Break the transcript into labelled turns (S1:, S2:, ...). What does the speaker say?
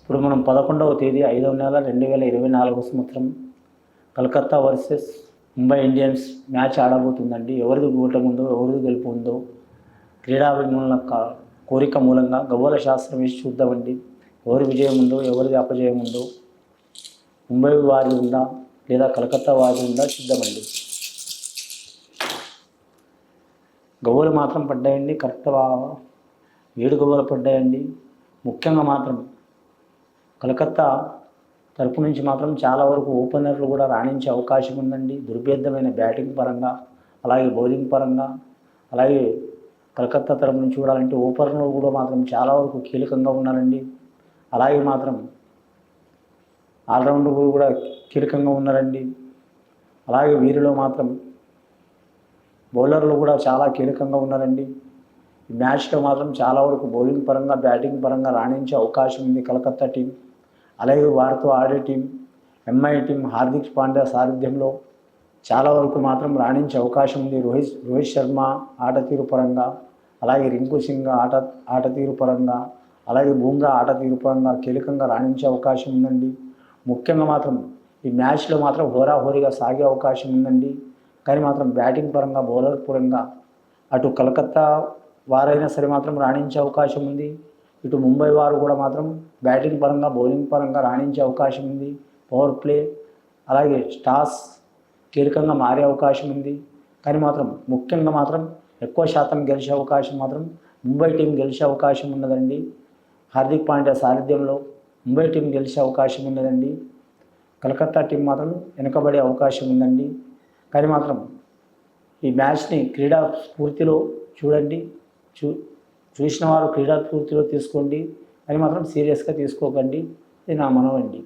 S1: ఇప్పుడు మనం 11వ తేదీ 5వ నెల 2024 సంవత్సరం Calcutta versus Mumbai Indians match ఆడబోతుందండి. ఎవరిది ఓటమి ఉందో ఎవరిది గెలుపు ఉందో క్రీడాభిమానుల కోరిక మూలంగా గవ్వల శాస్త్రం వేసి చూద్దామండి. ఎవరి విజయం ఉందో ఎవరిది అపజయం ఉందో, ముంబై వారి ఉందా లేదా కలకత్తా వారి ఉందా చూద్దామండి. గవ్వలు మాత్రం పడ్డాయండి, కరెక్ట్గా 7 గవ్వలు పడ్డాయండి. ముఖ్యంగా మాత్రం కలకత్తా తరపు నుంచి మాత్రం చాలా వరకు ఓపెనర్లు కూడా రాణించే అవకాశం ఉందండి. దుర్భేద్యమైన బ్యాటింగ్ పరంగా, అలాగే బౌలింగ్ పరంగా, అలాగే కలకత్తా తరపు నుంచి చూడాలంటే ఓపెనర్లు కూడా మాత్రం చాలా వరకు కీలకంగా ఉన్నారండి. అలాగే మాత్రం ఆల్రౌండర్ కూడా కీలకంగా ఉన్నారండి. అలాగే వీరిలో మాత్రం బౌలర్లు కూడా చాలా కీలకంగా ఉన్నారండి. ఈ మ్యాచ్లో మాత్రం చాలా వరకు బౌలింగ్ పరంగా, బ్యాటింగ్ పరంగా రాణించే అవకాశం ఉంది కలకత్తా టీం. అలాగే వారితో ఆడే team MI team Hardik Pandya సారథ్యంలో చాలా వరకు మాత్రం రాణించే అవకాశం ఉంది. రోహిత్ శర్మ ఆట తీరు పరంగా, అలాగే రింకు సింగ్ ఆట తీరు పరంగా, అలాగే బూమ్రా ఆట తీరు పరంగా కీలకంగా రాణించే అవకాశం ఉందండి. ముఖ్యంగా మాత్రం ఈ మ్యాచ్లో మాత్రం హోరాహోరీగా సాగే అవకాశం ఉందండి. కానీ మాత్రం బ్యాటింగ్ పరంగా, బౌలర్ పరంగా అటు కలకత్తా వారైనా సరే మాత్రం రాణించే అవకాశం ఉంది. ఇటు ముంబై వారు కూడా మాత్రం బ్యాటింగ్ పరంగా, బౌలింగ్ పరంగా రాణించే అవకాశం ఉంది. పవర్ ప్లే అలాగే టాస్ కీలకంగా మారే అవకాశం ఉంది. కానీ మాత్రం ముఖ్యంగా మాత్రం ఎక్కువ శాతం గెలిచే అవకాశం మాత్రం ముంబై టీం గెలిచే అవకాశం ఉన్నదండి. హార్దిక్ పాండ్యా సారథ్యంలో ముంబై టీం గెలిచే అవకాశం ఉన్నదండి. కలకత్తా టీం మాత్రం వెనుకబడే అవకాశం ఉందండి. కానీ మాత్రం ఈ మ్యాచ్ని క్రీడా స్ఫూర్తిలో చూడండి. చూసిన వారు క్రీడా స్ఫూర్తిలో తీసుకోండి, కానీ మాత్రం సీరియస్గా తీసుకోకండి. ఇది నా మనవండి.